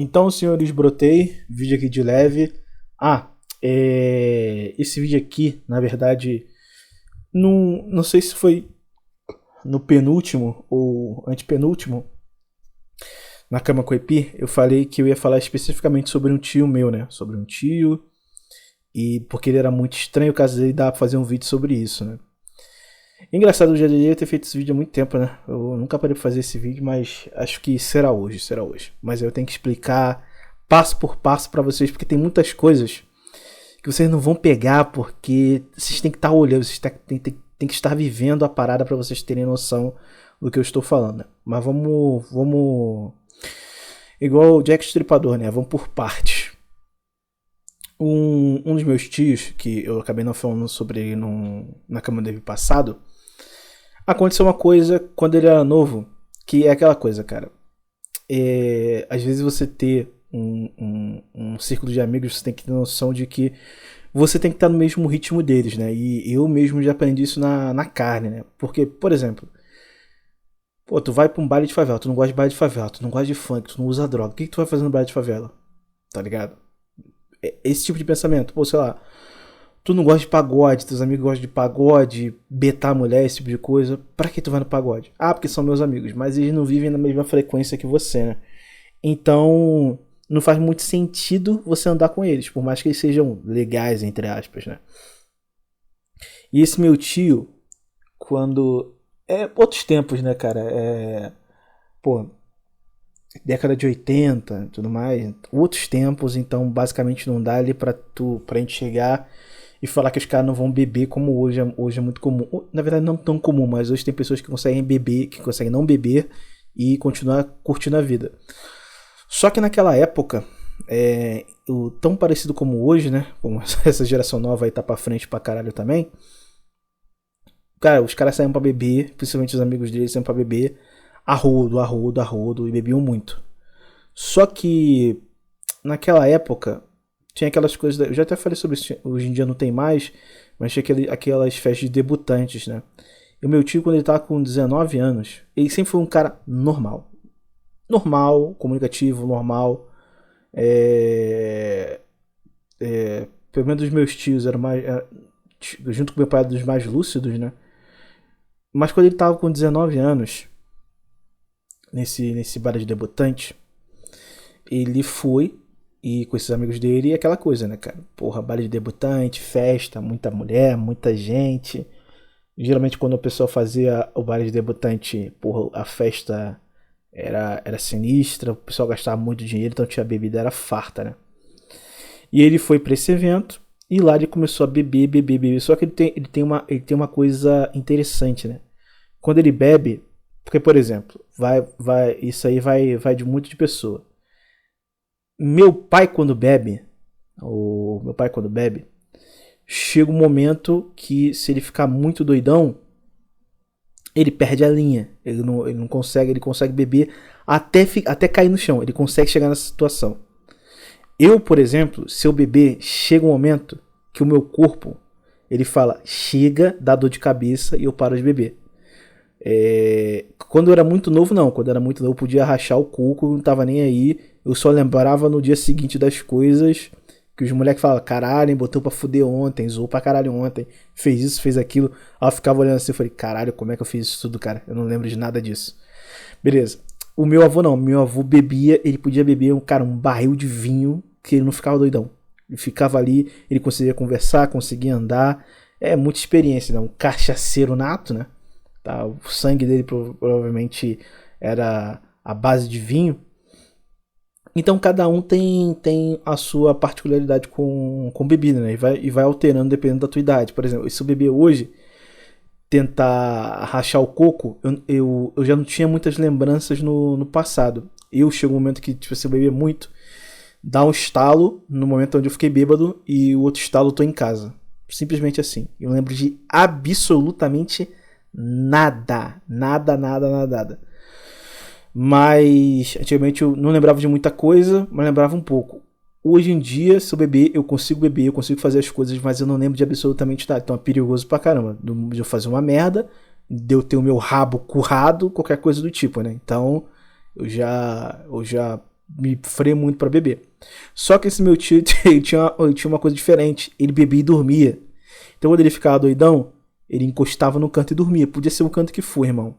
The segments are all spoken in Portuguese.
Então, senhores, brotei, vídeo aqui de leve. Esse vídeo aqui, na verdade, não sei se foi no penúltimo ou antepenúltimo, na Cama com Epi, eu falei que eu ia falar especificamente sobre um tio meu, né? Sobre um tio, e porque ele era muito estranho, o caso dele dá pra fazer um vídeo sobre isso, né? Engraçado, eu já deveria ter feito esse vídeo há muito tempo, né? Eu nunca parei pra fazer esse vídeo, mas acho que será hoje. Mas eu tenho que explicar passo por passo pra vocês, porque tem muitas coisas que vocês não vão pegar, porque vocês têm que estar olhando, vocês têm que estar vivendo a parada pra vocês terem noção do que eu estou falando, né? Mas vamos... Igual o Jack Stripador, né? Vamos por partes. Um dos meus tios, que eu acabei não falando sobre ele na cama dele passado, aconteceu uma coisa quando ele era novo, que é aquela coisa, cara. Às vezes você ter um círculo de amigos, você tem que ter noção de que você tem que estar no mesmo ritmo deles, né? E eu mesmo já aprendi isso na carne, né? Porque, por exemplo, pô, tu vai pra um baile de favela, tu não gosta de baile de favela, tu não gosta de funk, tu não usa droga. O que tu vai fazer no baile de favela? Tá ligado? Esse tipo de pensamento. Pô, sei lá, tu não gosta de pagode, teus amigos gostam de pagode, betar mulher, esse tipo de coisa. Pra que tu vai no pagode? Ah, porque são meus amigos, mas eles não vivem na mesma frequência que você, né? Então, não faz muito sentido você andar com eles, por mais que eles sejam legais, entre aspas, né? E esse meu tio, quando... outros tempos, né, cara? Pô, década de 80 e tudo mais, outros tempos, então basicamente não dá ali pra gente chegar e falar que os caras não vão beber como hoje é muito comum. Na verdade não tão comum, mas hoje tem pessoas que conseguem beber, que conseguem não beber e continuar curtindo a vida. Só que naquela época, tão parecido como hoje, né, como essa geração nova aí tá pra frente pra caralho também, cara, os caras saíam pra beber, principalmente os amigos deles saíam pra beber, a rodo, e bebiam muito. Só que naquela época tinha aquelas coisas, eu já até falei sobre isso, hoje em dia não tem mais, mas tinha aquelas festas de debutantes, né? E o meu tio, quando ele tava com 19 anos, ele sempre foi um cara normal, comunicativo, normal. Pelo menos os meus tios eram mais, junto com meu pai, dos mais lúcidos, né? Mas quando ele tava com 19 anos, nesse bar de debutante, ele foi, e com esses amigos dele, e aquela coisa, né, cara? Porra, bar de debutante, festa, muita mulher, muita gente. Geralmente quando a pessoa fazia o bar de debutante, porra, a festa era sinistra, o pessoal gastava muito dinheiro, então tinha bebida, era farta, né? E ele foi pra esse evento, e lá ele começou a beber. Só que ele tem uma coisa interessante, né? Quando ele bebe, porque, por exemplo, isso aí vai de muito de pessoa. Meu pai quando bebe, chega um momento que se ele ficar muito doidão, ele perde a linha. Ele não consegue, ele consegue beber até cair no chão. Ele consegue chegar nessa situação. Eu, por exemplo, se eu beber, chega um momento que o meu corpo, ele fala, chega, dá dor de cabeça e eu paro de beber. Quando eu era muito novo, não. Quando eu era muito novo, eu podia rachar o coco, não tava nem aí. Eu só lembrava no dia seguinte das coisas que os moleques falavam, caralho, botou pra fuder ontem, zoou pra caralho ontem, fez isso, fez aquilo. Aí eu ficava olhando assim, eu falei, caralho, como é que eu fiz isso tudo, cara? Eu não lembro de nada disso. Beleza. O meu avô não, meu avô bebia, ele podia beber um barril de vinho, que ele não ficava doidão. Ele ficava ali, ele conseguia conversar, conseguia andar. É muita experiência, né? Um cachaceiro nato, né? Tá? O sangue dele provavelmente era a base de vinho. Então cada um tem a sua particularidade com bebida, né? E vai alterando dependendo da tua idade. Por exemplo, se eu beber hoje, tentar rachar o coco, eu já não tinha muitas lembranças no passado. Chego um momento que, tipo, se eu beber muito, dá um estalo no momento onde eu fiquei bêbado e o outro estalo eu tô em casa. Simplesmente assim. Eu lembro de absolutamente nada. Mas antigamente eu não lembrava de muita coisa, mas lembrava um pouco. Hoje em dia, se eu beber, eu consigo fazer as coisas, mas eu não lembro de absolutamente nada. Então é perigoso pra caramba. De eu fazer uma merda, de eu ter o meu rabo currado, qualquer coisa do tipo, né? Então eu já me freio muito pra beber. Só que esse meu tio tinha uma coisa diferente. Ele bebia e dormia. Então quando ele ficava doidão, ele encostava no canto e dormia. Podia ser o canto que for, irmão.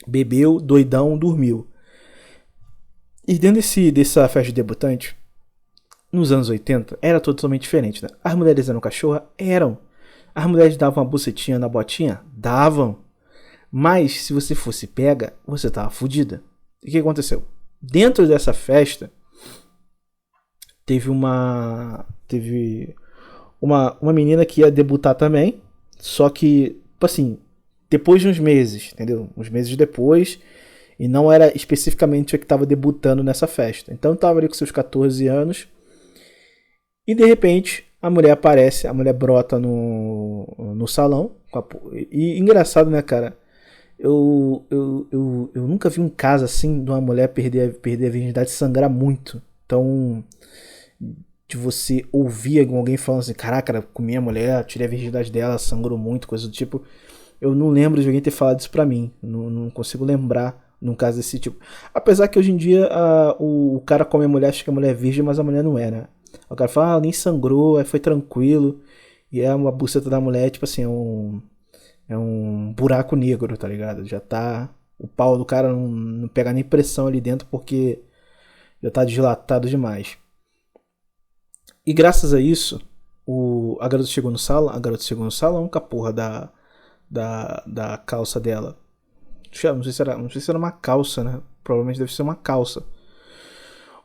Bebeu, doidão, dormiu. E dentro dessa festa de debutante, nos anos 80, era totalmente diferente, né? As mulheres eram cachorra? Eram. As mulheres davam uma bucetinha na botinha? Davam. Mas, se você fosse pega, você tava fodida. E o que aconteceu? Dentro dessa festa, teve uma menina que ia debutar também. Só que, assim, depois de uns meses, entendeu? Uns meses depois. E não era especificamente a que estava debutando nessa festa. Então tava ali com seus 14 anos. E de repente a mulher aparece, a mulher brota no salão. E engraçado, né, cara? Eu nunca vi um caso assim de uma mulher perder a virgindade e sangrar muito. Então, de você ouvir alguém falando assim: caraca, comi a mulher, tirei a virgindade dela, sangrou muito, coisa do tipo. Eu não lembro de alguém ter falado isso pra mim. Não consigo lembrar num caso desse tipo. Apesar que hoje em dia o cara come a mulher, acha que a mulher é virgem, mas a mulher não é, né? O cara fala, nem sangrou, foi tranquilo. E é uma buceta da mulher, tipo assim, é um buraco negro, tá ligado? Já tá. O pau do cara não pega nem pressão ali dentro porque já tá dilatado demais. E graças a isso, a garota chegou no salão com a porra da calça dela. Não sei se era uma calça, né? Provavelmente deve ser uma calça.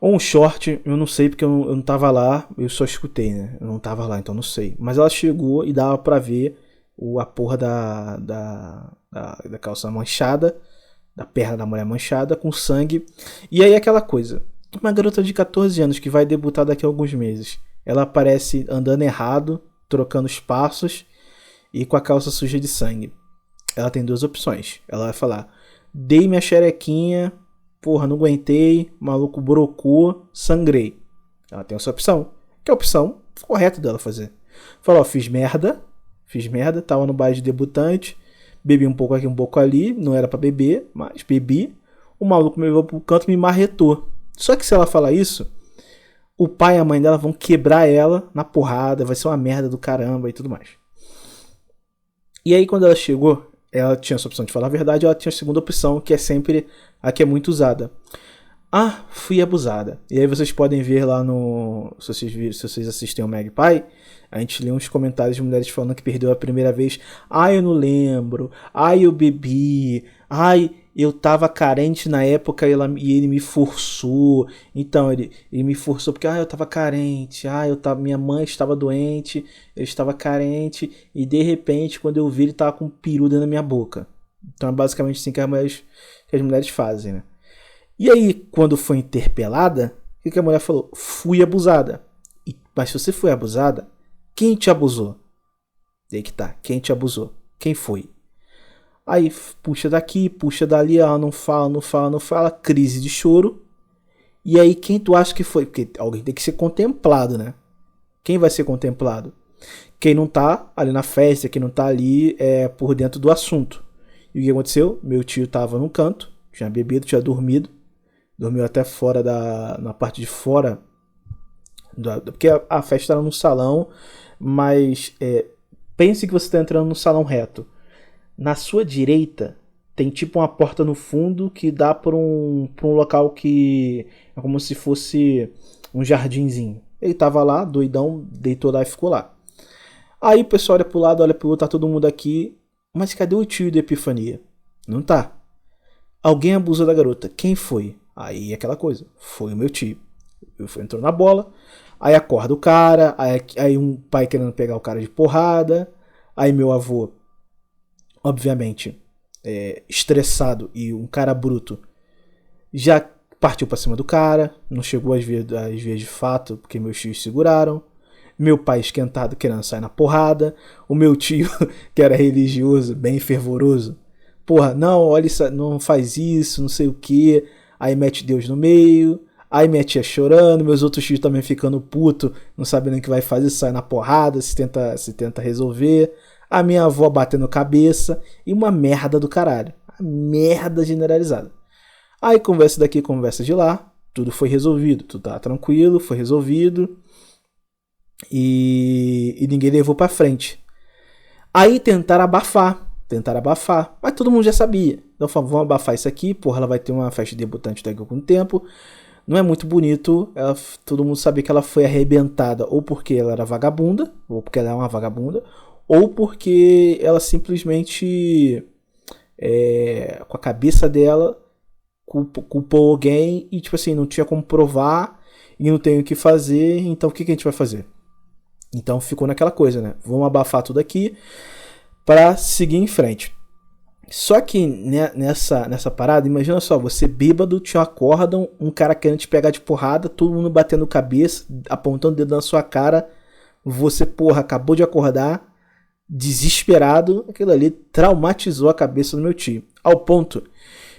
Ou um short, eu não sei porque eu não tava lá, eu só escutei, né? Eu não tava lá, então não sei. Mas ela chegou e dava pra ver a porra da calça manchada, da perna da mulher manchada, com sangue. E aí aquela coisa, uma garota de 14 anos que vai debutar daqui a alguns meses, ela aparece andando errado, trocando os passos e com a calça suja de sangue. Ela tem duas opções. Ela vai falar: dei minha xerequinha, porra, não aguentei, maluco brocou, sangrei. Ela tem essa opção, que é a opção correta dela fazer. Fala: ó, fiz merda, tava no baile de debutante, bebi um pouco aqui, um pouco ali, não era pra beber, mas bebi. O maluco me levou pro canto e me marretou. Só que se ela falar isso, o pai e a mãe dela vão quebrar ela na porrada, vai ser uma merda do caramba e tudo mais. E aí quando ela chegou, ela tinha essa opção de falar a verdade, ela tinha a segunda opção, que é sempre a que é muito usada. Ah, fui abusada. E aí vocês podem ver lá no... Se vocês assistem ao Magpie, a gente lê uns comentários de mulheres falando que perdeu a primeira vez. Ai, eu não lembro. Ai, eu bebi. Ai, eu tava carente na época e ele me forçou. Então, ele me forçou porque eu tava carente. Minha mãe estava doente, eu estava carente. E de repente, quando eu vi, ele tava com um peru dentro da minha boca. Então é basicamente assim que as mulheres fazem, né? E aí, quando foi interpelada, o que a mulher falou? Fui abusada. Mas se você foi abusada, quem te abusou? E aí que tá, quem te abusou? Quem foi? Aí puxa daqui, puxa dali, ela não fala, crise de choro. E aí quem tu acha que foi? Porque alguém tem que ser contemplado, né? Quem vai ser contemplado? Quem não tá ali na festa, quem não tá ali por dentro do assunto. E o que aconteceu? Meu tio tava num canto, tinha bebido, tinha dormido. Dormiu até fora na parte de fora. Porque a festa era no salão, mas pense que você está entrando no salão reto. Na sua direita tem tipo uma porta no fundo que dá para um local que é como se fosse um jardinzinho. Ele tava lá, doidão, deitou lá e ficou lá. Aí o pessoal olha pro lado, olha pro outro, tá todo mundo aqui. Mas cadê o tio da Epifania? Não tá. Alguém abusou da garota. Quem foi? Aí aquela coisa. Foi o meu tio. Entrou na bola. Aí acorda o cara. Aí um pai querendo pegar o cara de porrada. Aí meu avô, obviamente, estressado e um cara bruto, já partiu pra cima do cara. Não chegou às vias de fato, porque meus tios seguraram. Meu pai esquentado querendo sair na porrada. O meu tio, que era religioso, bem fervoroso. Porra, não, olha isso, não faz isso, não sei o que. Aí mete Deus no meio. Aí minha tia chorando, meus outros tios também ficando puto, não sabendo o que vai fazer, sai na porrada, se tenta resolver. A minha avó batendo cabeça e uma merda do caralho. Uma merda generalizada. Aí conversa daqui, conversa de lá. tudo foi resolvido, tudo tá tranquilo, foi resolvido e ninguém levou pra frente. Aí tentaram abafar, mas todo mundo já sabia. Então falaram, vamos abafar isso aqui, porra, ela vai ter uma festa de debutante daqui a algum tempo. Não é muito bonito, todo mundo sabia que ela foi arrebentada ou porque ela era vagabunda, ou porque ela é uma vagabunda, ou porque ela simplesmente, com a cabeça dela, culpou alguém e, tipo assim, não tinha como provar e não tem o que fazer, então o que a gente vai fazer? Então ficou naquela coisa, né? Vamos abafar tudo aqui pra seguir em frente. Só que nessa parada, imagina só, você bêbado, te acordam, um cara querendo te pegar de porrada, todo mundo batendo cabeça, apontando o dedo na sua cara, você, porra, acabou de acordar, desesperado, aquilo ali traumatizou a cabeça do meu tio. Ao ponto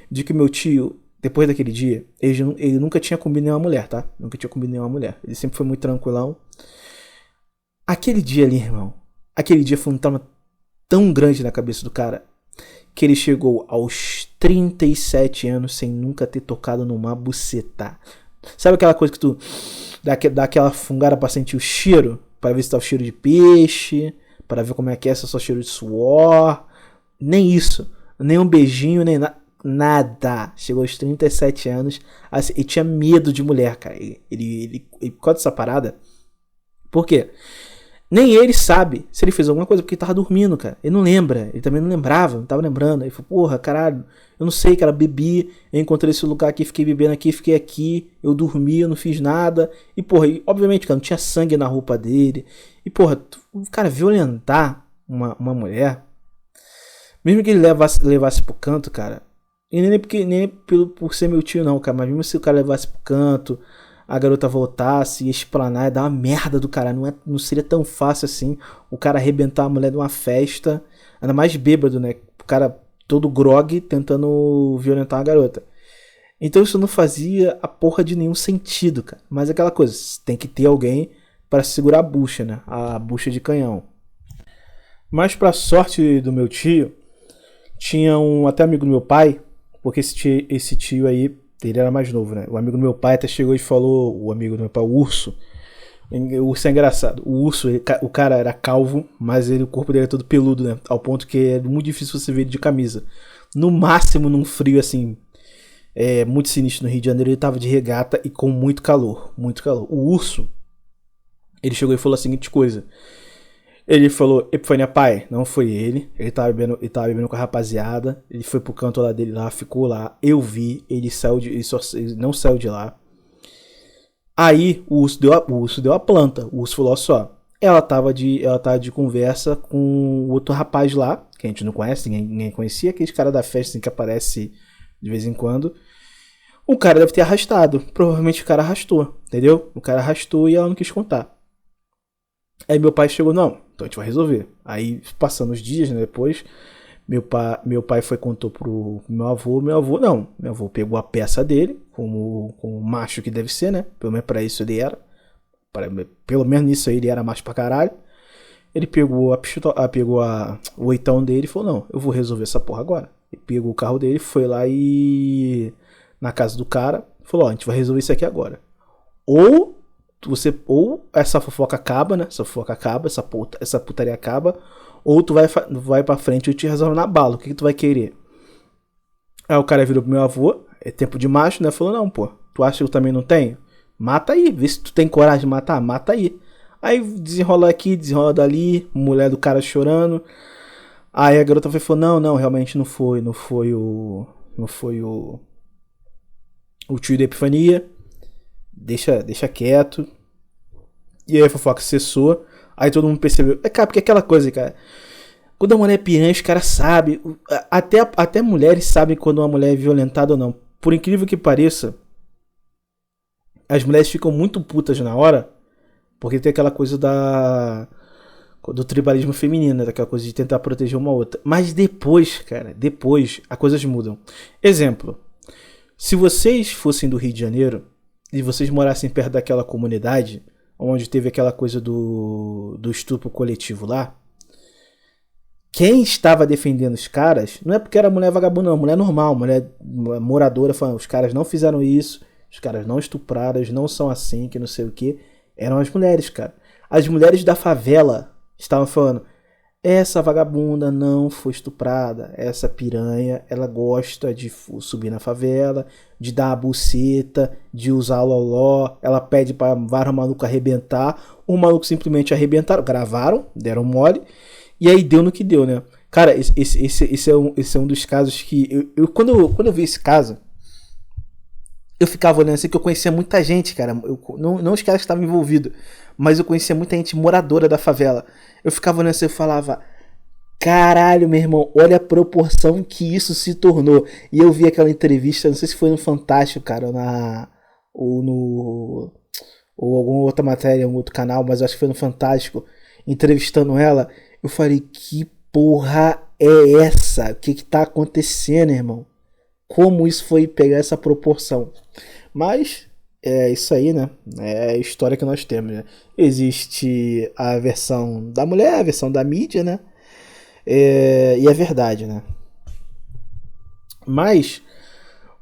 de que meu tio, depois daquele dia, ele nunca tinha comido nenhuma mulher, tá? Nunca tinha comido nenhuma mulher. Ele sempre foi muito tranquilão. Aquele dia ali, irmão, aquele dia foi um trauma tão grande na cabeça do cara, que ele chegou aos 37 anos sem nunca ter tocado numa buceta. Sabe aquela coisa que tu dá aquela fungada pra sentir o cheiro? Pra ver se tá o cheiro de peixe, pra ver como é que é, se é só cheiro de suor. Nem isso. Nem um beijinho, nem nada. Chegou aos 37 anos assim, e tinha medo de mulher, cara. Ele por causa dessa parada. Por quê? Nem ele sabe se ele fez alguma coisa, porque ele tava dormindo, cara. Ele não lembra, ele também não lembrava, não tava lembrando. Ele falou, porra, caralho, eu não sei, cara, bebi, eu encontrei esse lugar aqui, fiquei bebendo aqui, fiquei aqui, eu dormi, eu não fiz nada. E, porra, obviamente, cara, não tinha sangue na roupa dele. E, porra, o cara violentar uma mulher, mesmo que ele levasse pro canto, cara, e nem por ser meu tio, não, cara, mas mesmo se o cara levasse pro canto, a garota voltasse e explanar, ia dar uma merda do cara. Não seria tão fácil assim o cara arrebentar a mulher de uma festa, ainda mais bêbado, né? O cara todo grog tentando violentar uma garota. Então isso não fazia a porra de nenhum sentido, cara. Mas aquela coisa, tem que ter alguém para segurar a bucha, né? A bucha de canhão. Mas pra sorte do meu tio, tinha um até amigo do meu pai, porque esse tio aí, ele era mais novo, né? O amigo do meu pai até chegou e falou, o amigo do meu pai, o Urso. O Urso é engraçado. O Urso, o cara era calvo, mas o corpo dele é todo peludo, né? Ao ponto que é muito difícil você ver ele de camisa. No máximo, num frio assim, muito sinistro no Rio de Janeiro, ele tava de regata e com muito calor. Muito calor. O Urso, ele chegou e falou a seguinte coisa. Ele falou, Epifania, pai, não foi ele. Ele tava bebendo com a rapaziada. Ele foi pro canto lá dele lá, ficou lá. Eu vi, ele ele não saiu de lá. Aí o urso deu a planta. O urso falou, olha só, ela tava de conversa com o outro rapaz lá, que a gente não conhece, ninguém conhecia, aquele cara da festa assim, que aparece de vez em quando. O cara deve ter arrastado. Provavelmente o cara arrastou, entendeu? O cara arrastou e ela não quis contar. Aí meu pai chegou, não, então a gente vai resolver. Aí, passando os dias, né, depois, meu pai foi contou pro meu avô pegou a peça dele, como macho que deve ser, né, pelo menos pra isso ele era, pelo menos nisso aí ele era macho pra caralho. Ele pegou o oitão dele e falou, não, eu vou resolver essa porra agora. Ele pegou o carro dele, foi lá e na casa do cara, falou, ó, a gente vai resolver isso aqui agora. Ou essa fofoca acaba, né? Essa putaria acaba, ou tu vai pra frente e eu te resolvo na bala. O que tu vai querer? Aí o cara virou pro meu avô, é tempo de macho, né? Falou, não, pô, tu acha que eu também não tenho? Mata aí, vê se tu tem coragem de matar, mata aí. Aí desenrola aqui, desenrola dali, mulher do cara chorando. Aí a garota falou, não, realmente não foi o tio da Epifania. Deixa quieto. E aí a fofoca cessou. Aí todo mundo percebeu. Cara, porque aquela coisa, cara. Quando a mulher é piranha, os caras sabem. Até mulheres sabem quando uma mulher é violentada ou não. Por incrível que pareça, as mulheres ficam muito putas na hora. Porque tem aquela coisa do tribalismo feminino, né? Daquela coisa de tentar proteger uma outra. Mas depois, cara, as coisas mudam. Exemplo. Se vocês fossem do Rio de Janeiro e vocês morassem perto daquela comunidade onde teve aquela coisa do estupro coletivo lá, quem estava defendendo os caras não é porque era mulher vagabunda, não, mulher normal, mulher moradora, falando, os caras não fizeram isso, os caras não estupraram, eles não são assim, que não sei o que, eram as mulheres, cara. As mulheres da favela estavam falando, essa vagabunda não foi estuprada, essa piranha, ela gosta de subir na favela, de dar a buceta, de usar loló, ela pede para vários malucos arrebentar, o maluco simplesmente arrebentaram, gravaram, deram mole, e aí deu no que deu, né? Cara, esse é um dos casos que, quando eu vi esse caso, eu ficava olhando assim, que eu conhecia muita gente, cara, não os caras que estavam envolvidos, mas eu conhecia muita gente moradora da favela. Eu ficava olhando assim, eu falava, caralho, meu irmão, olha a proporção que isso se tornou. E eu vi aquela entrevista, não sei se foi no Fantástico, cara, ou alguma outra matéria, um outro canal, mas acho que foi no Fantástico, entrevistando ela. Eu falei, que porra é essa? O que tá acontecendo, irmão? Como isso foi pegar essa proporção? Mas é isso aí, né? É a história que nós temos, né? Existe a versão da mulher, a versão da mídia, né? E é verdade, né? Mas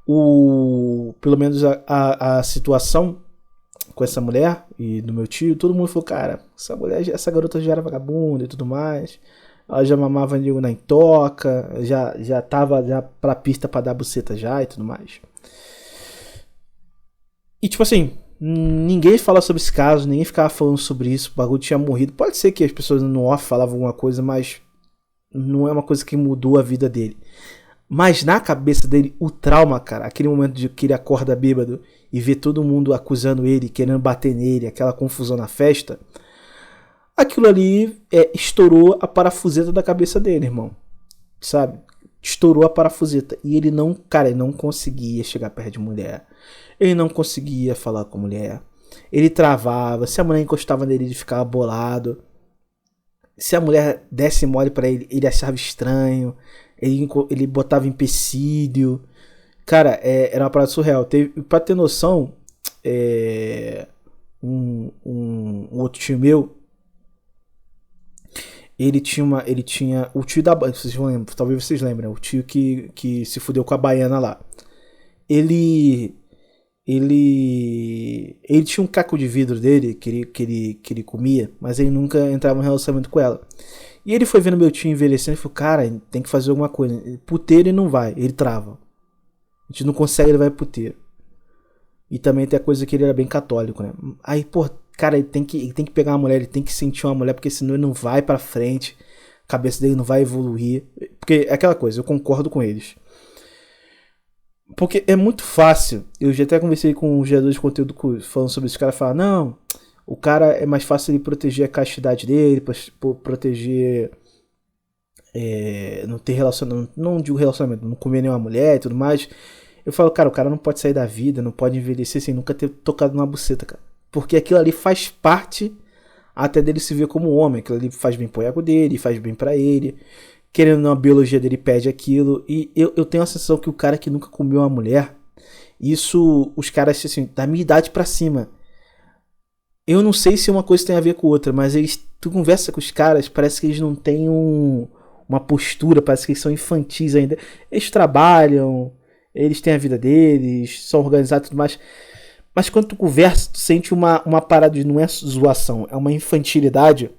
pelo menos a situação com essa mulher e do meu tio, todo mundo falou, cara, essa garota já era vagabunda e tudo mais. Ela já mamava nego na intoca, já tava já pra pista pra dar buceta já e tudo mais. E tipo assim, ninguém fala sobre esse caso, ninguém ficava falando sobre isso, o bagulho tinha morrido. Pode ser que as pessoas no off falavam alguma coisa, mas não é uma coisa que mudou a vida dele. Mas na cabeça dele, o trauma, cara, aquele momento de que ele acorda bêbado e vê todo mundo acusando ele, querendo bater nele, aquela confusão na festa, aquilo ali estourou a parafuseta da cabeça dele, irmão. Sabe? Estourou a parafuseta. E ele não conseguia chegar perto de mulher. Ele não conseguia falar com mulher. Ele travava. Se a mulher encostava nele, ele ficava bolado. Se a mulher desse mole pra ele, ele achava estranho. Ele botava empecilho. Cara, era uma parada surreal. Pra ter noção, um outro tio meu, ele tinha o tio da banda, talvez vocês lembrem, o tio que se fudeu com a baiana lá. Ele tinha um caco de vidro dele que ele comia, mas ele nunca entrava em relacionamento com ela. E ele foi vendo meu tio envelhecendo e falou, cara, tem que fazer alguma coisa. Puteiro ele não vai, ele trava. A gente não consegue, ele vai puteiro. E também tem a coisa que ele era bem católico, né? Aí, pô, cara, ele tem que pegar uma mulher, ele tem que sentir uma mulher, porque senão ele não vai pra frente, a cabeça dele não vai evoluir. Porque é aquela coisa, eu concordo com eles. Porque é muito fácil, eu já até conversei com um gerador de conteúdo falando sobre isso, o cara fala, não, o cara é mais fácil ele proteger a castidade dele, proteger, não ter relacionamento, não digo relacionamento, não comer nenhuma mulher e tudo mais. Eu falo, cara, o cara não pode sair da vida, não pode envelhecer sem nunca ter tocado numa buceta, cara. Porque aquilo ali faz parte até dele se ver como homem. Aquilo ali faz bem pro ego dele, faz bem pra ele. Querendo ou não, a biologia dele pede aquilo. E eu tenho a sensação que o cara que nunca comeu uma mulher, isso, os caras, assim, da minha idade pra cima, eu não sei se uma coisa tem a ver com outra, mas tu conversa com os caras, parece que eles não têm uma postura, parece que eles são infantis ainda. Eles trabalham, eles têm a vida deles, são organizados e tudo mais. Mas quando tu conversa, tu sente uma parada de não é zoação, é uma infantilidade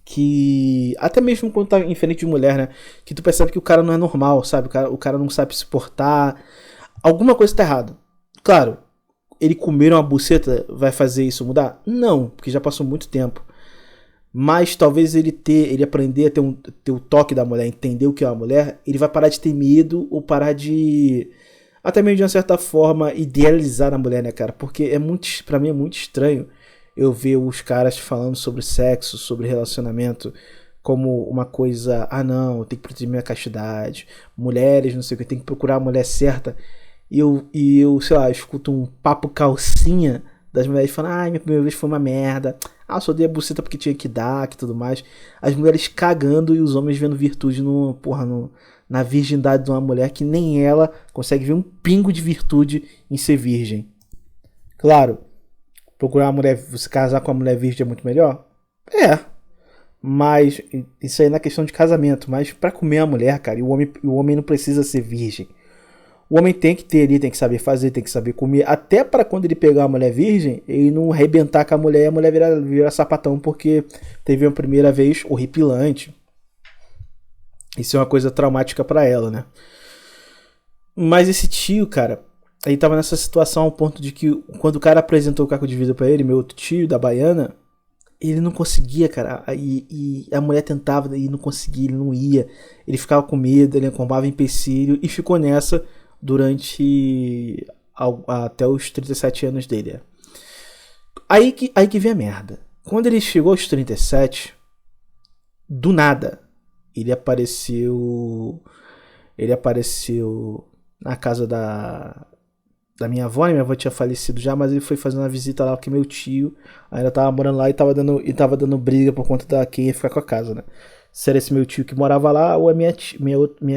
que, até mesmo quando tá em frente de mulher, né, que tu percebe que o cara não é normal, sabe, o cara não sabe se portar, alguma coisa tá errada. Claro, ele comer uma buceta vai fazer isso mudar? Não, porque já passou muito tempo. Mas talvez ele aprender a ter o toque da mulher, entender o que é uma mulher, ele vai parar de ter medo ou parar de, até mesmo de uma certa forma, idealizar a mulher, né, cara? Porque pra mim é muito estranho eu ver os caras falando sobre sexo, sobre relacionamento, como uma coisa, não, eu tenho que proteger minha castidade, mulheres, não sei o que, eu tenho que procurar a mulher certa. E eu, sei lá, escuto um papo calcinha das mulheres falando, minha primeira vez foi uma merda, eu só dei a buceta porque tinha que dar, que tudo mais. As mulheres cagando e os homens vendo virtude na virgindade de uma mulher que nem ela consegue ver um pingo de virtude em ser virgem. Claro, procurar uma mulher, você casar com uma mulher virgem é muito melhor? Mas isso aí na questão de casamento. Mas pra comer a mulher, cara, o homem não precisa ser virgem. O homem tem que ter ali, tem que saber fazer, tem que saber comer. Até para quando ele pegar a mulher virgem, ele não arrebentar com a mulher e a mulher virar sapatão porque teve uma primeira vez horripilante. Isso é uma coisa traumática para ela, né? Mas esse tio, cara, ele tava nessa situação ao ponto de que quando o cara apresentou o caco de vidro pra ele, meu outro tio da Baiana, ele não conseguia, cara. E a mulher tentava e não conseguia, ele não ia. Ele ficava com medo, ele arrumava empecilho e ficou nessa durante até os 37 anos dele. Aí que vem a merda. Quando ele chegou aos 37, do nada, ele apareceu na casa da minha avó, né? Minha avó tinha falecido já, mas ele foi fazer uma visita lá porque meu tio ainda tava morando lá e tava dando briga por conta da quem ia ficar com a casa, né? Se era esse meu tio que morava lá ou a minha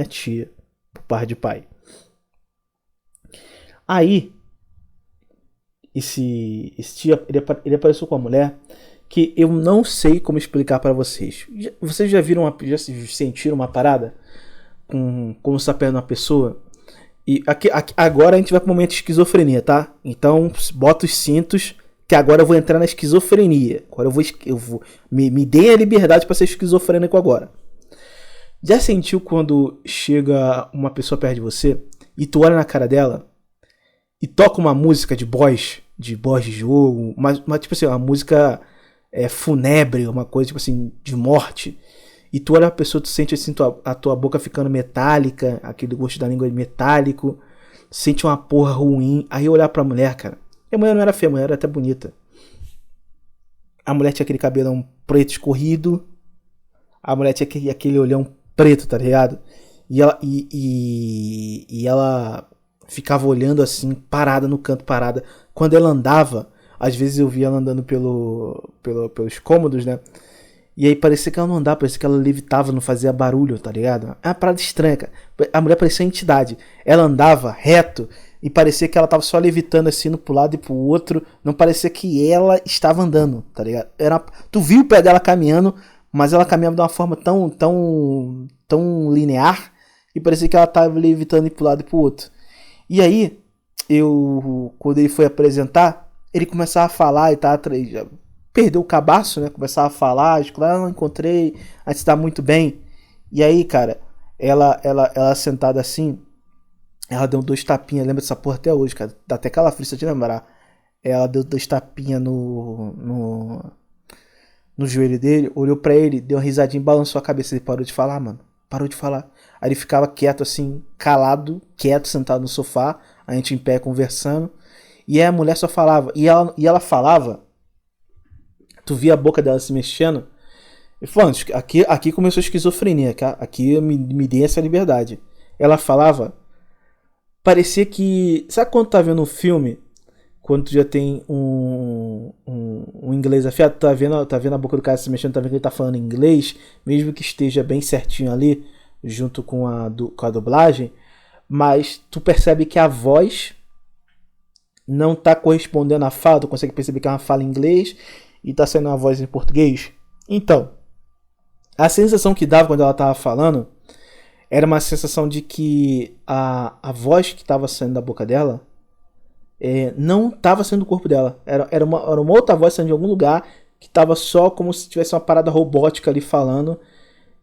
tia, por par de pai. Aí, esse tio, ele apareceu com uma mulher que eu não sei como explicar pra vocês. Vocês já sentiram uma parada? Como se tá perto de uma pessoa? E agora a gente vai pro momento de esquizofrenia, tá? Então, bota os cintos, que agora eu vou entrar na esquizofrenia. Agora eu vou me dê a liberdade pra ser esquizofrênico agora. Já sentiu quando chega uma pessoa perto de você e tu olha na cara dela e toca uma música de boss de jogo, mas tipo assim, uma música funebre, uma coisa tipo assim, de morte. E tu olha a pessoa, tu sente assim a tua boca ficando metálica, aquele gosto da língua metálico, sente uma porra ruim. Aí eu olhar pra mulher, cara, e a mulher não era feia, a mulher era até bonita. A mulher tinha aquele cabelão preto escorrido, a mulher tinha aquele olhão preto, tá ligado? E ela ficava olhando assim, parada no canto, parada. Quando ela andava, às vezes eu via ela andando pelos cômodos, né? E aí parecia que ela não andava, parecia que ela levitava, não fazia barulho, tá ligado? É uma parada estranha, cara. A mulher parecia uma entidade. Ela andava reto e parecia que ela tava só levitando assim, pro lado e pro outro. Não parecia que ela estava andando, tá ligado? Tu viu o pé dela caminhando, mas ela caminhava de uma forma tão linear e parecia que ela tava levitando pro lado e pro outro. E aí, quando ele foi apresentar, ele começava a falar e tá perdeu o cabaço, né? Começava a falar, não encontrei, a gente tá muito bem. E aí, cara, ela sentada assim, ela deu 2 tapinhas, lembra dessa porra até hoje, cara, dá até calafrio de lembrar. Ela deu 2 tapinhas no joelho dele, olhou pra ele, deu uma risadinha, balançou a cabeça, ele parou de falar, mano, parou de falar. Aí ele ficava quieto assim, calado, quieto, sentado no sofá, a gente em pé conversando, e aí a mulher só falava, e ela falava, tu via a boca dela se mexendo, e falando, aqui começou a esquizofrenia, aqui me dei essa liberdade. Ela falava, parecia que, sabe quando tá vendo um filme, quando tu já tem um inglês afiado, tá vendo a boca do cara se mexendo, tá vendo que ele tá falando inglês, mesmo que esteja bem certinho ali, junto com a dublagem, mas tu percebe que a voz não tá correspondendo à fala, tu consegue perceber que é uma fala em inglês e tá saindo uma voz em português. Então, a sensação que dava quando ela tava falando era uma sensação de que a voz que tava saindo da boca dela não tava saindo do corpo dela. Era uma outra voz saindo de algum lugar que tava só como se tivesse uma parada robótica ali falando.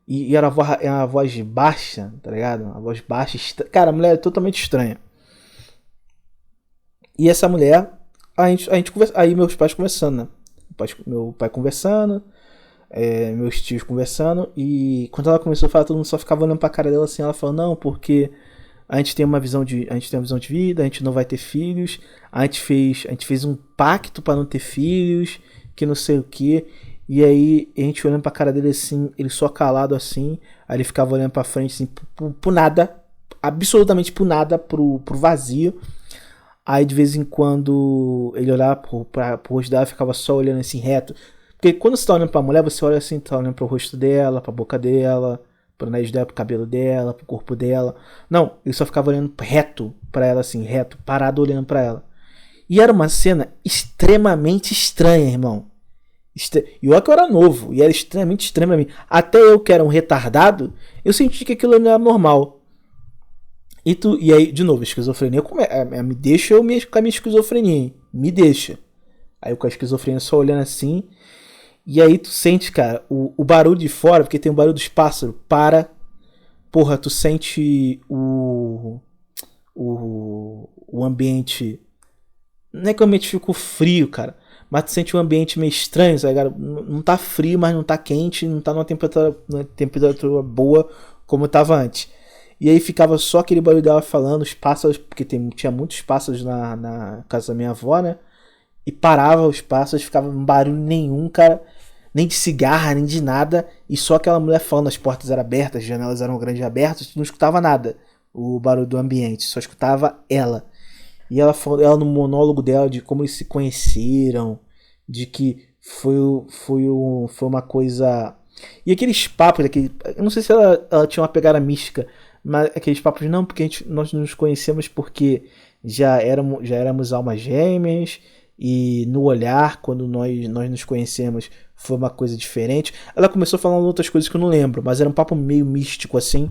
E era uma voz baixa, tá ligado? Uma voz baixa. Cara, a mulher é totalmente estranha. E essa mulher, a gente conversa, aí meus pais conversando, né? Meu pai conversando, meus tios conversando. E quando ela começou a falar, todo mundo só ficava olhando pra cara dela assim. Ela falou, não, porque a gente tem uma visão de vida, a gente não vai ter filhos. A gente fez um pacto pra não ter filhos, que não sei o que. E aí a gente olhando pra cara dele assim, ele só calado assim. Aí ele ficava olhando pra frente assim, pro nada, absolutamente pro nada, pro vazio. Aí de vez em quando ele olhava pro rosto dela, ficava só olhando assim reto. Porque quando você tá olhando pra mulher, você olha assim, tá olhando pro rosto dela, pra boca dela, pro nariz dela, pro cabelo dela, pro corpo dela. Não, ele só ficava olhando reto pra ela assim, reto, parado olhando pra ela. E era uma cena extremamente estranha, irmão. E olha que eu era novo, e era extremamente estranho pra mim. Até eu que era um retardado, eu senti que aquilo não era normal. E aí, de novo, a esquizofrenia me deixa eu com a minha esquizofrenia, hein? Me deixa. Aí eu com a esquizofrenia só olhando assim. E aí tu sente, cara, o barulho de fora, porque tem o barulho dos pássaros, porra, tu sente o ambiente. Não é que o ambiente ficou frio, cara. Mas tu sente um ambiente meio estranho, sabe, cara? Não tá frio, mas não tá quente, não tá numa temperatura boa como tava antes. E aí ficava só aquele barulho dela falando, os pássaros, porque tinha muitos pássaros na casa da minha avó, né? E parava os pássaros, ficava um barulho nenhum, cara. Nem de cigarra, nem de nada. E só aquela mulher falando, as portas eram abertas, as janelas eram grandes abertas, não escutava nada. O barulho do ambiente, só escutava ela. E ela falou, ela no monólogo dela de como eles se conheceram, de que foi uma coisa. E aqueles papos, eu não sei se ela tinha uma pegada mística, mas aqueles papos não, porque nós nos conhecemos porque já éramos almas gêmeas, e no olhar, quando nós nos conhecemos, foi uma coisa diferente. Ela começou falando outras coisas que eu não lembro, mas era um papo meio místico assim.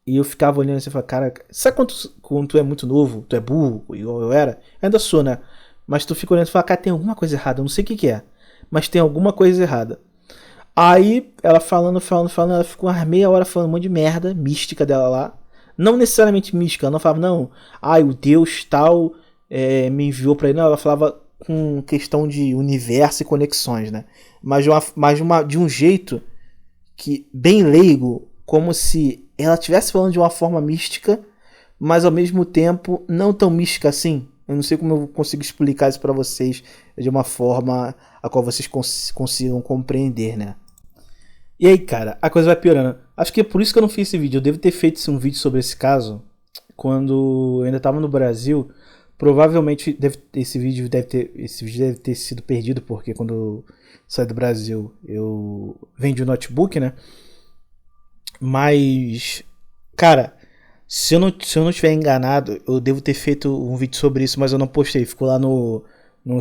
E eu ficava olhando assim e falava, cara, sabe quando tu é muito novo, tu é burro, igual eu era? Eu ainda sou, né? Mas tu fica olhando e fala, cara, tem alguma coisa errada, eu não sei o que é, mas tem alguma coisa errada. Aí ela falando, ela ficou umas meia hora falando um monte de merda mística dela lá. Não necessariamente mística, ela não falava, não, o Deus tal me enviou pra ele. Não, ela falava com questão de universo e conexões, né? Mas de um jeito que bem leigo, como se ela estivesse falando de uma forma mística, mas ao mesmo tempo não tão mística assim. Eu não sei como eu consigo explicar isso pra vocês de uma forma a qual vocês consigam compreender, né? E aí, cara, a coisa vai piorando. Acho que é por isso que eu não fiz esse vídeo. Eu devo ter feito um vídeo sobre esse caso quando eu ainda estava no Brasil. Provavelmente esse vídeo deve ter sido perdido, porque quando eu saí do Brasil eu vendi o notebook, né? Mas, cara, se eu não estiver enganado, eu devo ter feito um vídeo sobre isso, mas eu não postei. Ficou lá no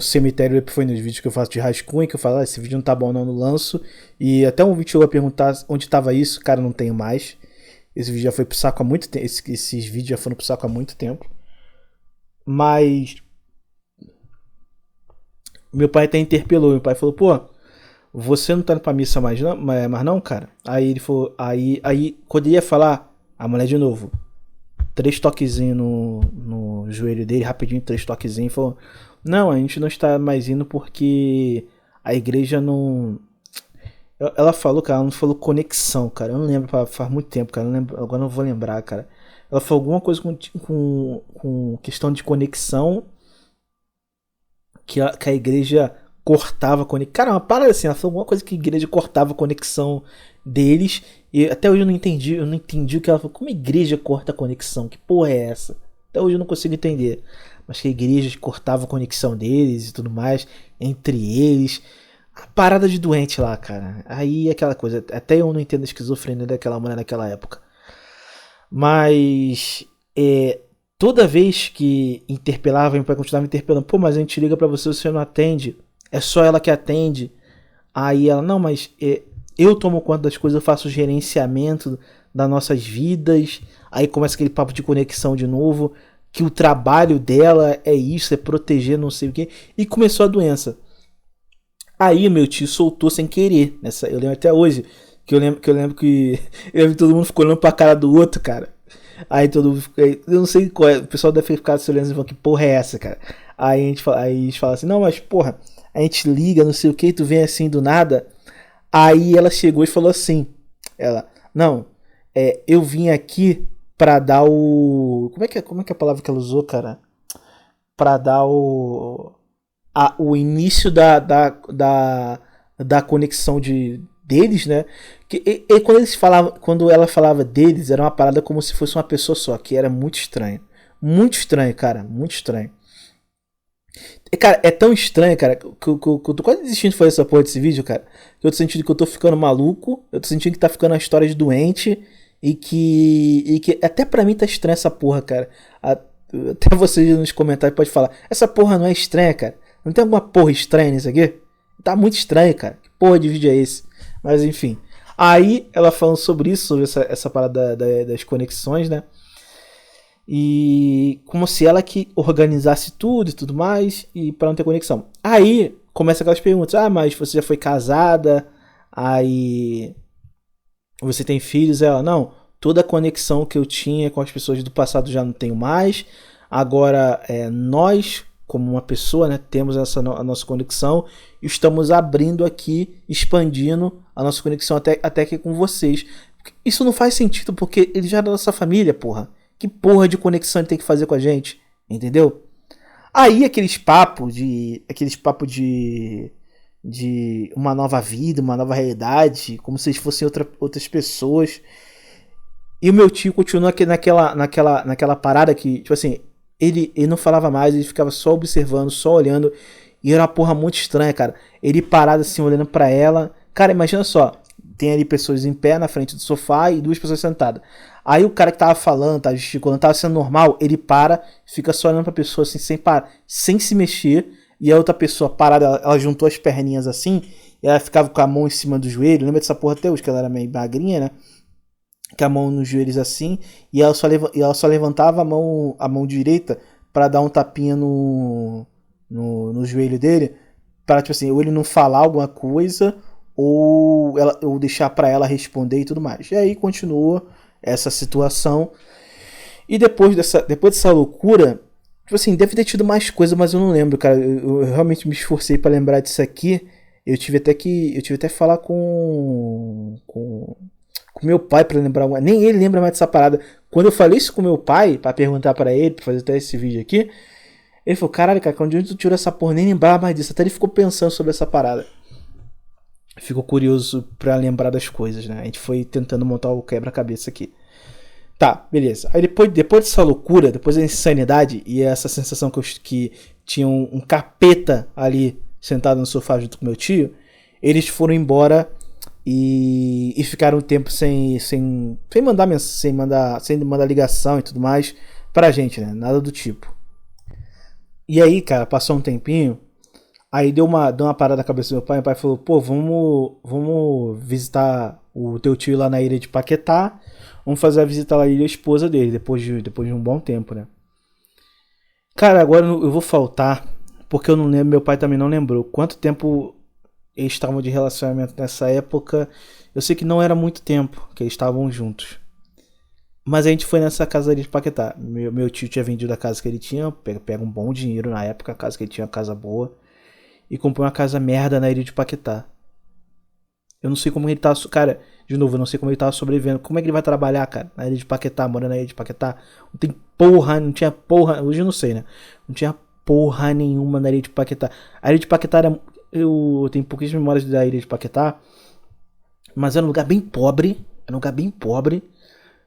cemitério Epifania, nos vídeos que eu faço de rascunho, que eu falo, esse vídeo não tá bom, não lanço. E até um vídeo chegou a perguntar onde estava isso, cara, não tenho mais. Esse vídeo já foi pro saco há muito tempo. Esses vídeos já foram pro saco há muito tempo. Mas meu pai até interpelou. Meu pai falou, pô, você não tá indo pra missa mais não, cara? Aí ele falou, aí quando ele ia falar, a mulher de novo, 3 toquezinhos no joelho dele, rapidinho, 3 toquezinhos, falou, não, a gente não está mais indo porque a igreja não... Ela falou, cara, ela não falou conexão, cara, eu não lembro, faz muito tempo, cara, eu não lembro, agora não vou lembrar, cara. Ela falou alguma coisa com questão de conexão, que a igreja cortava a conexão. Cara, uma parada assim, ela falou alguma coisa que a igreja cortava a conexão deles. E até hoje eu não entendi o que ela falou. Como a igreja corta a conexão? Que porra é essa? Até hoje eu não consigo entender. Mas que a igreja cortava a conexão deles e tudo mais, entre eles. A parada de doente lá, cara. Aí aquela coisa. Até eu não entendo a esquizofrenia daquela mulher naquela época. Mas toda vez que interpelava, meu pai continuava interpelando. Pô, mas a gente liga pra você, você não atende. É só ela que atende. Aí ela, não, mas eu tomo conta das coisas, eu faço o gerenciamento das nossas vidas. Aí começa aquele papo de conexão de novo, que o trabalho dela é isso, é proteger não sei o que. E começou a doença. Aí meu tio soltou sem querer. Eu lembro até hoje, que eu lembro que todo mundo ficou olhando pra cara do outro, cara. Aí todo mundo ficou, eu não sei qual é, o pessoal deve ficar se olhando e falando, que porra é essa, cara? Aí eles falam assim, não, mas porra, a gente liga, não sei o que, tu vem assim do nada. Aí ela chegou e falou assim, não, eu vim aqui pra dar o... Como é que é a palavra que ela usou, cara? Pra dar o início da conexão deles, né? E quando ela falava deles, era uma parada como se fosse uma pessoa só, que era muito estranho. Muito estranho, cara, muito estranho. Cara, é tão estranho, cara, que eu tô quase desistindo de fazer essa porra desse vídeo, cara. Que eu tô sentindo que eu tô ficando maluco. Eu tô sentindo que tá ficando uma história de doente. E que até pra mim tá estranha essa porra, cara. Até vocês nos comentários podem falar, essa porra não é estranha, cara. Não tem alguma porra estranha nisso aqui? Tá muito estranho, cara. Que porra de vídeo é esse? Mas enfim. Aí ela falando sobre isso, sobre essa parada das conexões, né? E como se ela que organizasse tudo e tudo mais, e pra não ter conexão. Aí começa aquelas perguntas: ah, mas você já foi casada? Aí você tem filhos? Ela, não, toda a conexão que eu tinha com as pessoas do passado já não tenho mais. Agora nós, como uma pessoa, né, temos a nossa conexão e estamos abrindo aqui, expandindo a nossa conexão até aqui com vocês. Isso não faz sentido porque ele já é da nossa família, porra. Que porra de conexão ele tem que fazer com a gente? Entendeu? Aí aqueles papo de uma nova vida, uma nova realidade, como se eles fossem outras pessoas. E o meu tio continua naquela parada que, tipo assim, ele não falava mais, ele ficava só observando, só olhando. E era uma porra muito estranha, cara. Ele parado assim, olhando pra ela. Cara, imagina só. Tem ali pessoas em pé na frente do sofá e duas pessoas sentadas. Aí o cara que tava falando, tava gesticulando, tava sendo normal, ele para, fica só olhando pra pessoa assim, sem parar, sem se mexer. E a outra pessoa parada, ela juntou as perninhas assim, e ela ficava com a mão em cima do joelho. Lembra dessa porra até hoje, que ela era meio magrinha, né? Com a mão nos joelhos assim, e ela só levantava a mão direita para dar um tapinha no joelho dele, para tipo assim, ou ele não falar alguma coisa, ou deixar para ela responder e tudo mais. E aí continua essa situação. E depois dessa loucura, tipo assim, deve ter tido mais coisa, mas eu não lembro, cara. Eu realmente me esforcei para lembrar disso aqui. Eu tive até que falar com meu pai pra lembrar. Nem ele lembra mais dessa parada. Quando eu falei isso com meu pai, pra perguntar pra ele, pra fazer até esse vídeo aqui, ele falou: caralho, cara, onde tu tirou essa porra? Nem lembrava mais disso. Até ele ficou pensando sobre essa parada. Ficou curioso pra lembrar das coisas, né? A gente foi tentando montar o quebra-cabeça aqui. Tá, beleza. Aí depois dessa loucura, depois da insanidade e essa sensação que tinha um capeta ali sentado no sofá junto com meu tio, eles foram embora e ficaram um tempo sem mandar ligação e tudo mais pra gente, né? Nada do tipo. E aí, cara, passou um tempinho, aí deu uma parada na cabeça do meu pai falou: pô, vamos visitar o teu tio lá na ilha de Paquetá, vamos fazer a visita lá à ilha esposa dele, depois de um bom tempo, né? Cara, agora eu vou faltar, porque eu não lembro, meu pai também não lembrou quanto tempo eles estavam de relacionamento nessa época. Eu sei que não era muito tempo que eles estavam juntos. Mas a gente foi nessa casa ali de Paquetá. Meu tio tinha vendido a casa que ele tinha, pega um bom dinheiro na época, a casa que ele tinha, uma casa boa, e comprou uma casa merda na ilha de Paquetá. Eu não sei como ele tá. Cara, de novo, eu não sei como ele tava sobrevivendo. Como é que ele vai trabalhar, cara, na ilha de Paquetá, morando na ilha de Paquetá? Não tem porra, não tinha porra. Hoje eu não sei, né? Não tinha porra nenhuma na ilha de Paquetá. A ilha de Paquetá era. Eu tenho pouquíssimas memórias da ilha de Paquetá, mas era um lugar bem pobre. Era um lugar bem pobre.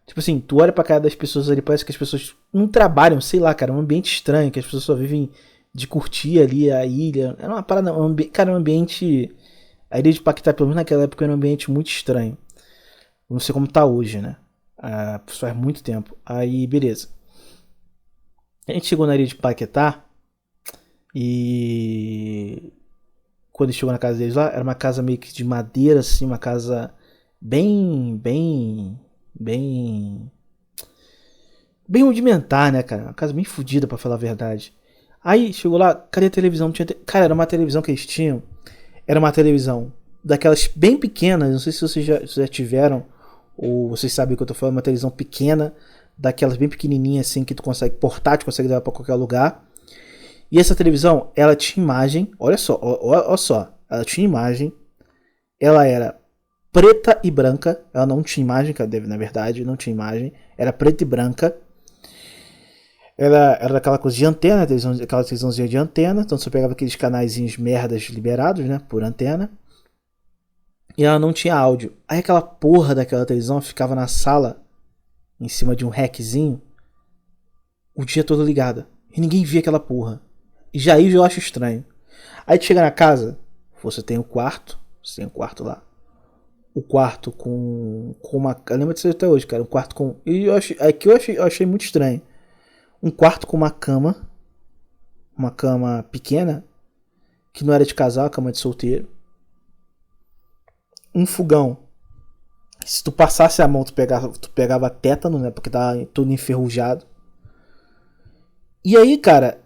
Tipo assim, tu olha pra cara das pessoas ali, parece que as pessoas não trabalham, sei lá, cara. É um ambiente estranho, que as pessoas só vivem de curtir ali a ilha. Era uma parada. Cara, um ambiente. A ilha de Paquetá, pelo menos naquela época, era um ambiente muito estranho. Eu não sei como tá hoje, né? Faz muito tempo. Aí, beleza. A gente chegou na ilha de Paquetá e quando chegou na casa deles lá, era uma casa meio que de madeira, assim, uma casa bem rudimentar, né, cara? Uma casa bem fodida, pra falar a verdade. Aí chegou lá, cadê a televisão? Não tinha Cara, era uma televisão que eles tinham. Era uma televisão daquelas bem pequenas, não sei se vocês já tiveram, ou vocês sabem o que eu tô falando, uma televisão pequena, daquelas bem pequenininhas assim, que tu consegue portátil, consegue levar pra qualquer lugar. E essa televisão, ela tinha imagem, olha só, ela tinha imagem, ela era preta e branca, ela não tinha imagem, na verdade, não tinha imagem, era preta e branca. Era daquela coisa de antena, aquela televisãozinha de antena, então você pegava aqueles canaizinhos merdas liberados, né, por antena. E ela não tinha áudio. Aí aquela porra daquela televisão ficava na sala, em cima de um rackzinho, o dia todo ligada. E ninguém via aquela porra. E já aí eu acho estranho. Aí tu chega na casa, você tem um quarto lá. O quarto com uma. Eu lembro disso até hoje, cara. Um quarto com. E eu achei muito estranho. Um quarto com uma cama pequena, que não era de casal, cama de solteiro. Um fogão Se tu passasse a mão, tu pegava tétano, né? Porque tava todo enferrujado. E aí, cara,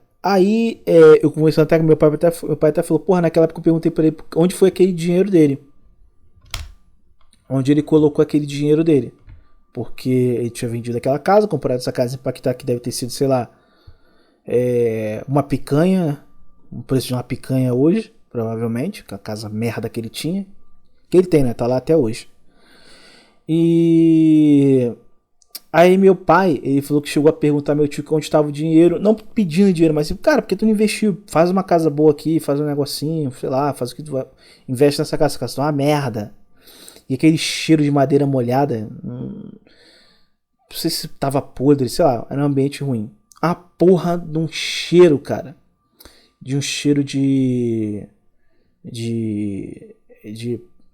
eu conversando até com meu pai até falou, porra, naquela época eu perguntei pra ele onde foi aquele dinheiro dele. Onde ele colocou aquele dinheiro dele. Porque ele tinha vendido aquela casa, comprado essa casa em Paquetá, que deve ter sido, sei lá, uma picanha, o preço de uma picanha hoje, provavelmente, com a casa merda que ele tinha. Que ele tem, né? Tá lá até hoje. E aí meu pai, ele falou que chegou a perguntar ao meu tio onde estava o dinheiro, não pedindo dinheiro, mas assim, cara, por que tu não investiu? Faz uma casa boa aqui, faz um negocinho, sei lá, faz o que tu vai. Investe nessa casa, essa casa tá uma merda. E aquele cheiro de madeira molhada, não sei se tava podre, sei lá, era um ambiente ruim. A porra de um cheiro, cara. De um cheiro de. de.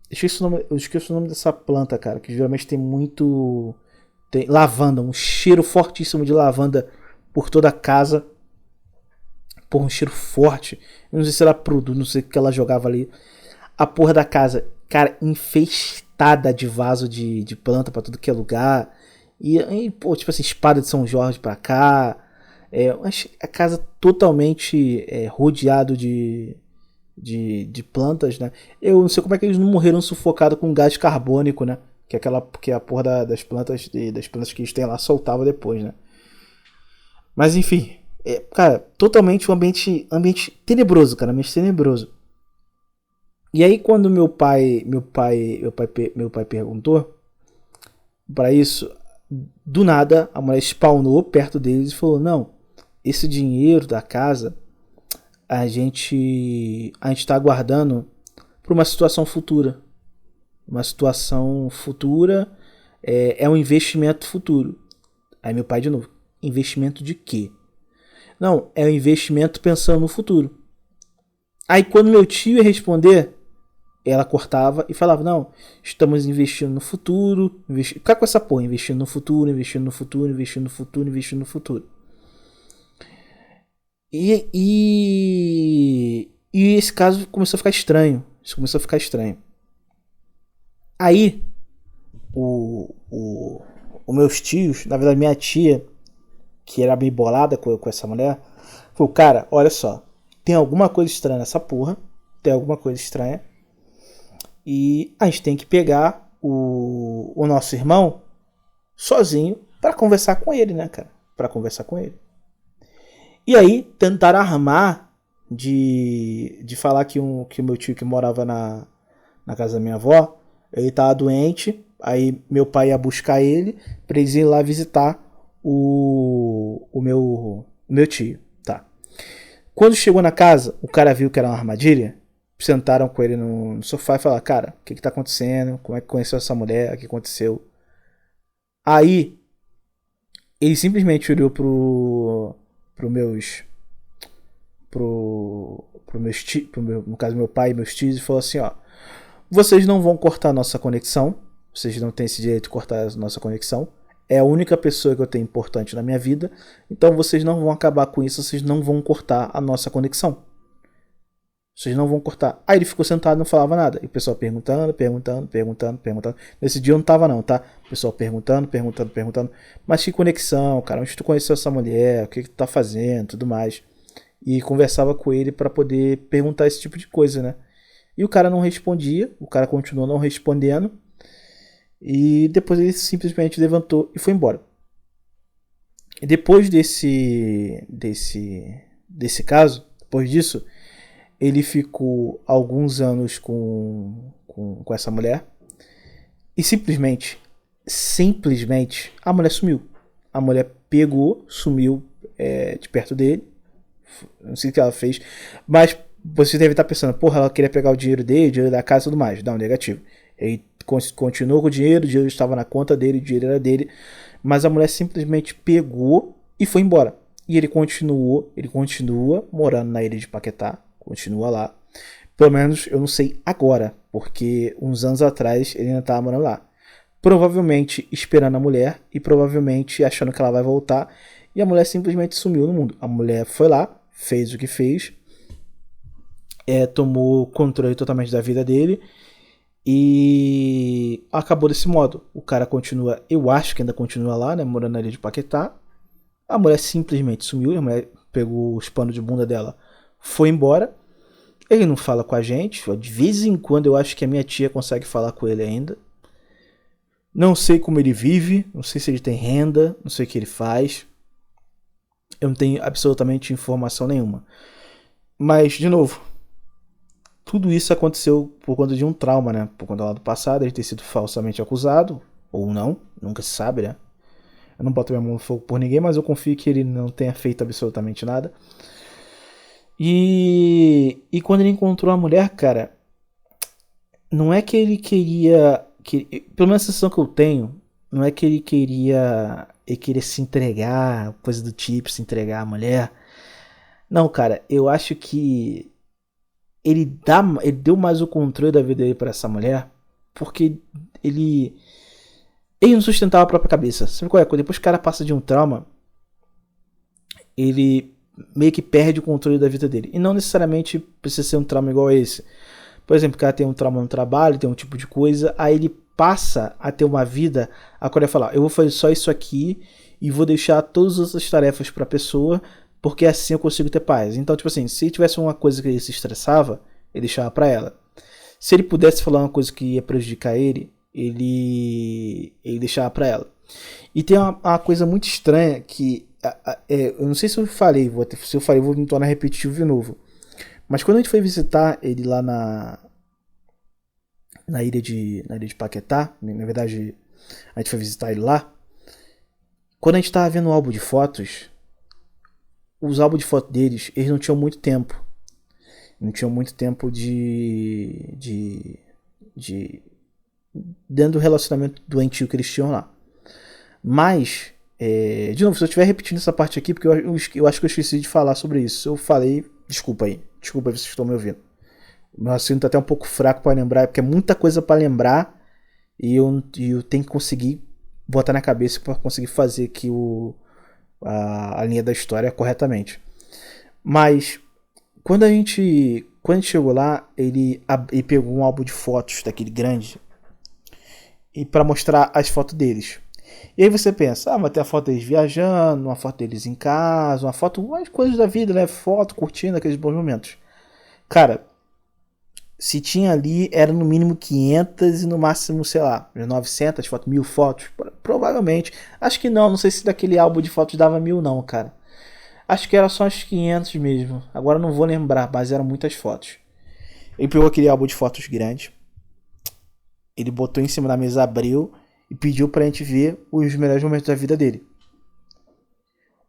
Eu esqueço o nome dessa planta, cara, que geralmente tem muito. Tem lavanda, um cheiro fortíssimo de lavanda por toda a casa. Porra, um cheiro forte. Eu não sei se era produto, não sei o que ela jogava ali. A porra da casa, cara, infestada de vaso de planta pra tudo que é lugar. Pô, tipo assim, espada de São Jorge pra cá. A casa totalmente rodeado de plantas, né? Eu não sei como é que eles não morreram sufocados com gás carbônico, né? Que a porra das plantas que eles têm lá soltava depois, né? Mas enfim, cara, totalmente um ambiente tenebroso, cara, ambiente tenebroso. E aí quando meu pai perguntou para isso, do nada a mulher spawnou perto deles e falou: "Não, esse dinheiro da casa a gente tá aguardando para uma situação futura. Uma situação futura é um investimento futuro." Aí meu pai de novo: "Investimento de quê?" "Não, é um investimento pensando no futuro." Aí quando meu tio ia responder, ela cortava e falava: "Não, estamos investindo no futuro." Fica com essa porra, investindo no futuro, investindo no futuro, investindo no futuro, investindo no futuro. E esse caso começou a ficar estranho. Isso começou a ficar estranho. Aí, os meus tios, na verdade minha tia, que era bem bolada com essa mulher, falou: "Cara, olha só, tem alguma coisa estranha nessa porra, tem alguma coisa estranha, e a gente tem que pegar o nosso irmão sozinho pra conversar com ele, né, cara? Pra conversar com ele." E aí tentaram armar de falar que o meu tio que morava na casa da minha avó, ele tava doente, aí meu pai ia buscar ele pra eles ir lá visitar o meu tio, tá? Quando chegou na casa, o cara viu que era uma armadilha, sentaram com ele no sofá e falaram: "Cara, o que tá acontecendo? Como é que conheceu essa mulher? O que aconteceu?" Aí ele simplesmente olhou pro meus pro meus tios, no caso meu pai e meus tios, e falou assim: "Ó, vocês não vão cortar nossa conexão, vocês não têm esse direito de cortar a nossa conexão, é a única pessoa que eu tenho importante na minha vida, então vocês não vão acabar com isso, vocês não vão cortar a nossa conexão. Vocês não vão cortar." Aí ele ficou sentado e não falava nada. E o pessoal perguntando. Nesse dia eu não tava não, tá? O pessoal perguntando. "Mas que conexão, cara? Onde tu conheceu essa mulher? O que tu tá fazendo?" Tudo mais. E conversava com ele pra poder perguntar esse tipo de coisa, né? E o cara não respondia. O cara continuou não respondendo. E depois ele simplesmente levantou e foi embora. E depois desse caso, depois disso, ele ficou alguns anos com essa mulher. E simplesmente, a mulher sumiu. A mulher pegou, sumiu de perto dele. Não sei o que ela fez. Mas você deve estar pensando: porra, ela queria pegar o dinheiro dele, o dinheiro da casa e tudo mais. Não, negativo. Ele continuou com o dinheiro estava na conta dele, o dinheiro era dele. Mas a mulher simplesmente pegou e foi embora. E ele continua morando na ilha de Paquetá. Continua lá. Pelo menos eu não sei agora, porque uns anos atrás ele ainda estava morando lá. Provavelmente esperando a mulher e provavelmente achando que ela vai voltar. E a mulher simplesmente sumiu no mundo. A mulher foi lá, fez o que fez, tomou controle totalmente da vida dele E acabou desse modo. O cara continua, eu acho que ainda continua lá, né, morando na ilha de Paquetá. A mulher simplesmente sumiu, a mulher pegou os panos de bunda dela, foi embora. Ele não fala com a gente, de vez em quando eu acho que a minha tia consegue falar com ele ainda. Não sei como ele vive, não sei se ele tem renda, não sei o que ele faz. Eu não tenho absolutamente informação nenhuma. Mas, de novo, tudo isso aconteceu por conta de um trauma, né? Por conta lá do passado, ele ter sido falsamente acusado, ou não, nunca se sabe, né? Eu não boto minha mão no fogo por ninguém, mas eu confio que ele não tenha feito absolutamente nada. E quando ele encontrou a mulher, cara, não é que ele queria... pelo menos a sensação que eu tenho, não é que ele queria se entregar, coisa do tipo, se entregar à mulher. Não, cara, eu acho que ele deu mais o controle da vida dele pra essa mulher, porque ele não sustentava a própria cabeça. Sabe qual é? Depois que o cara passa de um trauma, ele meio que perde o controle da vida dele. E não necessariamente precisa ser um trauma igual a esse. Por exemplo, o cara tem um trauma no trabalho, tem um tipo de coisa, aí ele passa a ter uma vida, a qual ele fala, eu vou fazer só isso aqui e vou deixar todas as outras tarefas pra pessoa, porque assim eu consigo ter paz. Então, tipo assim, se tivesse uma coisa que ele se estressava, ele deixava pra ela. Se ele pudesse falar uma coisa que ia prejudicar ele deixava pra ela. E tem uma coisa muito estranha que eu não sei se eu falei, se eu falei, vou me tornar repetitivo de novo. Mas quando a gente foi visitar ele lá na ilha de Paquetá, na verdade a gente foi visitar ele lá, quando a gente tava vendo o álbum de fotos, os álbuns de fotos deles, eles não tinham muito tempo. Não tinham muito tempo de dentro do relacionamento doentio que eles tinham lá. Mas, de novo, se eu estiver repetindo essa parte aqui, porque eu acho que eu esqueci de falar sobre isso. Se eu falei, desculpa aí vocês estão me ouvindo. Meu assunto tá até um pouco fraco para lembrar, porque é muita coisa para lembrar e eu tenho que conseguir botar na cabeça para conseguir fazer aqui a linha da história corretamente. Mas quando a gente chegou lá, ele pegou um álbum de fotos daquele grande e para mostrar as fotos deles. E aí você pensa, vai ter a foto deles viajando, uma foto deles em casa, uma foto, umas coisas da vida, né? Foto, curtindo aqueles bons momentos. Cara, se tinha ali, era no mínimo 500 e no máximo, sei lá, 900 fotos, 1000 fotos, provavelmente. Acho que não sei se daquele álbum de fotos dava 1000 não, cara. Acho que era só uns 500 mesmo. Agora não vou lembrar, mas eram muitas fotos. Ele pegou aquele álbum de fotos grande. Ele botou em cima da mesa, abriu e pediu pra gente ver os melhores momentos da vida dele.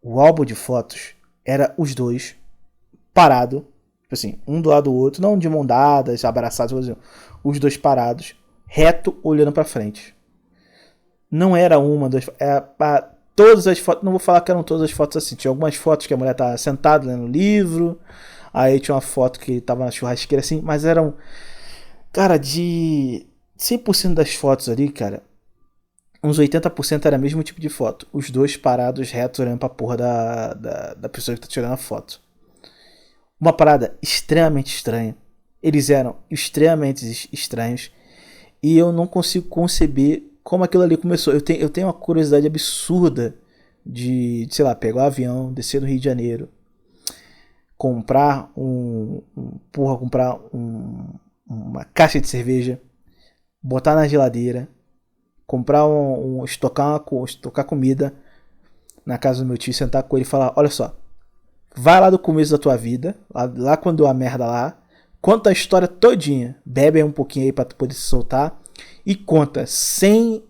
O álbum de fotos era os dois parados, tipo assim, um do lado do outro, não de mão dadas, abraçados, os dois parados, reto, olhando pra frente. Não era uma, duas, era todas as fotos, não vou falar que eram todas as fotos assim, tinha algumas fotos que a mulher tava sentada lendo livro, aí tinha uma foto que tava na churrasqueira assim, mas eram, cara, de 100% das fotos ali, cara, uns 80% era o mesmo tipo de foto. Os dois parados retos olhando pra porra da pessoa que tá tirando a foto. Uma parada extremamente estranha. Eles eram extremamente estranhos. E eu não consigo conceber como aquilo ali começou. Eu tenho uma curiosidade absurda de sei lá, pegar um avião, descer no Rio de Janeiro, comprar uma caixa de cerveja, botar na geladeira, comprar estocar comida na casa do meu tio, sentar com ele e falar, olha só, vai lá do começo da tua vida, lá quando deu a merda lá, conta a história todinha, bebe um pouquinho aí pra tu poder se soltar e conta, sem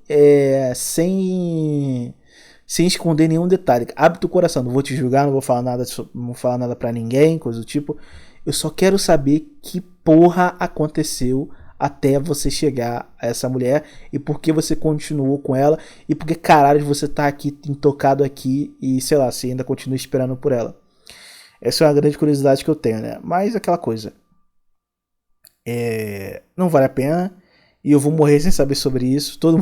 esconder nenhum detalhe. Abre teu coração, não vou te julgar, não vou falar nada pra ninguém, coisa do tipo. Eu só quero saber que porra aconteceu até você chegar a essa mulher e por que você continuou com ela e por que caralho você tá aqui intocado aqui e sei lá, você ainda continua esperando por ela. Essa é uma grande curiosidade que eu tenho, né? Mas aquela coisa, não vale a pena e eu vou morrer sem saber sobre isso. Todo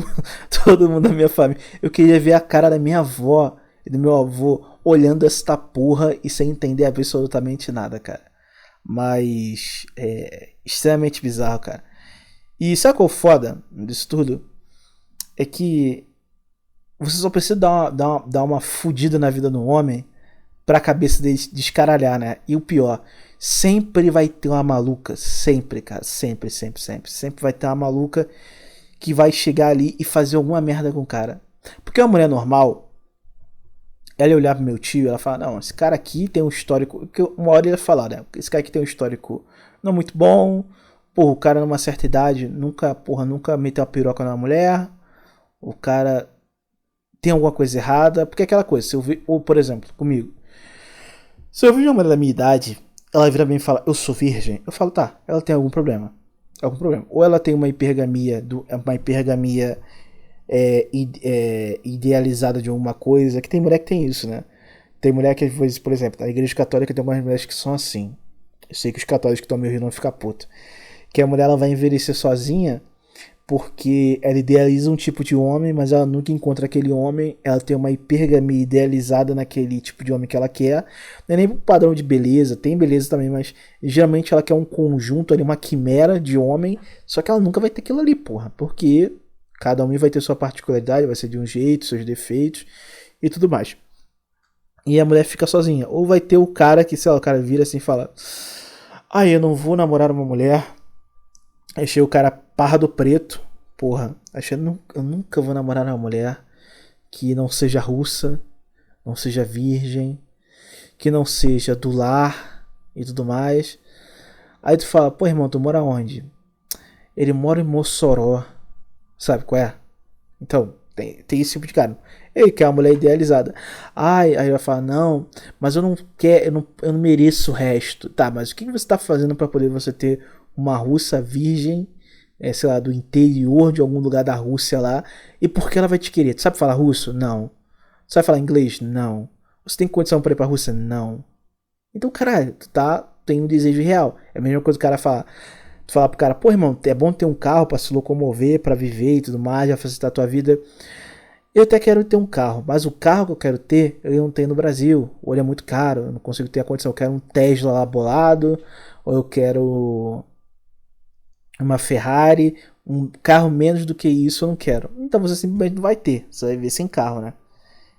mundo da minha família. Eu queria ver a cara da minha avó e do meu avô olhando esta porra e sem entender absolutamente nada, cara. Mas é extremamente bizarro, cara. E sabe qual é o foda disso tudo? É que você só precisa dar uma fudida na vida do homem pra cabeça dele descaralhar, né? E o pior, sempre vai ter uma maluca, sempre, cara, sempre, sempre, sempre. Sempre vai ter uma maluca que vai chegar ali e fazer alguma merda com o cara. Porque uma mulher normal, ela ia olhar pro meu tio e ela fala, não, esse cara aqui tem um histórico, que uma hora ele ia falar, né? Esse cara aqui tem um histórico não muito bom, porra, o cara numa certa idade nunca meteu a piroca na mulher, o cara tem alguma coisa errada, porque é aquela coisa, se eu ver, ou por exemplo, comigo, se eu vejo uma mulher da minha idade, ela vira bem e fala, eu sou virgem, eu falo, tá, ela tem algum problema. Algum problema. Ou ela tem uma hipergamia idealizada de alguma coisa, que tem mulher que tem isso, né? Tem mulher que, às vezes, por exemplo, na igreja católica tem algumas mulheres que são assim. Eu sei que os católicos que estão me ouvindo vão ficar putos. Que a mulher ela vai envelhecer sozinha porque ela idealiza um tipo de homem, mas ela nunca encontra aquele homem, ela tem uma hipergamia idealizada naquele tipo de homem que ela quer, não é nem pro padrão de beleza, tem beleza também, mas geralmente ela quer um conjunto ali, uma quimera de homem, só que ela nunca vai ter aquilo ali, porra, porque cada homem vai ter sua particularidade, vai ser de um jeito, seus defeitos e tudo mais. E a mulher fica sozinha, ou vai ter o cara que, sei lá, o cara vira assim e fala, eu não vou namorar uma mulher. Achei o cara pardo preto. Porra, eu nunca vou namorar uma mulher que não seja russa, não seja virgem, que não seja do lar e tudo mais. Aí tu fala, pô irmão, tu mora onde? Ele mora em Mossoró. Sabe qual é? Então, tem esse tipo de cara. Ele quer uma mulher idealizada. Aí vai falar, não, mas eu não quero, eu não mereço o resto. Tá, mas o que você tá fazendo pra poder você ter uma russa virgem, sei lá, do interior de algum lugar da Rússia lá, e por que ela vai te querer? Tu sabe falar russo? Não. Tu sabe falar inglês? Não. Você tem condição pra ir pra Rússia? Não. Então, caralho, tem um desejo real. É a mesma coisa que o cara falar. Tu falar pro cara, pô, irmão, é bom ter um carro pra se locomover, pra viver e tudo mais, já facilitar a tua vida. Eu até quero ter um carro, mas o carro que eu quero ter, eu não tenho no Brasil. Ou ele é muito caro, eu não consigo ter a condição. Eu quero um Tesla lá bolado, ou eu quero uma Ferrari, um carro menos do que isso eu não quero. Então você simplesmente não vai ter, você vai ver sem carro, né?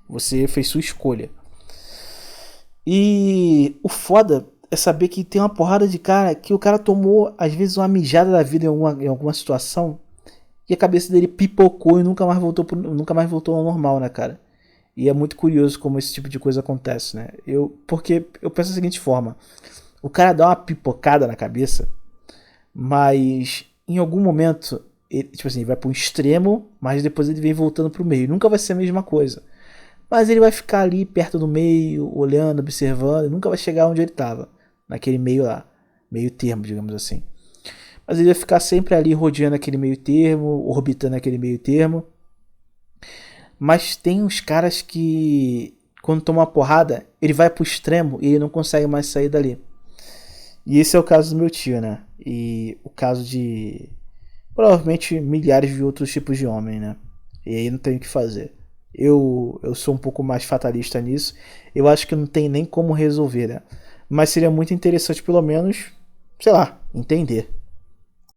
Você fez sua escolha. E o foda é saber que tem uma porrada de cara que o cara tomou, às vezes, uma mijada da vida em alguma situação e a cabeça dele pipocou e nunca mais voltou ao normal, né, cara? E é muito curioso como esse tipo de coisa acontece, né? Porque eu penso da seguinte forma: o cara dá uma pipocada na cabeça, mas em algum momento, tipo assim, ele vai para um extremo, mas depois ele vem voltando pro meio. Nunca vai ser a mesma coisa. Mas ele vai ficar ali perto do meio, olhando, observando, e nunca vai chegar onde ele estava, naquele meio lá, meio termo, digamos assim. Mas ele vai ficar sempre ali rodeando aquele meio termo, orbitando aquele meio termo. Mas tem uns caras que, quando toma uma porrada, ele vai pro extremo e ele não consegue mais sair dali. E esse é o caso do meu tio, né? E o caso de provavelmente milhares de outros tipos de homem, né? E aí não tem o que fazer. Eu sou um pouco mais fatalista nisso. Eu acho que não tem nem como resolver, né? Mas seria muito interessante, pelo menos, sei lá, entender.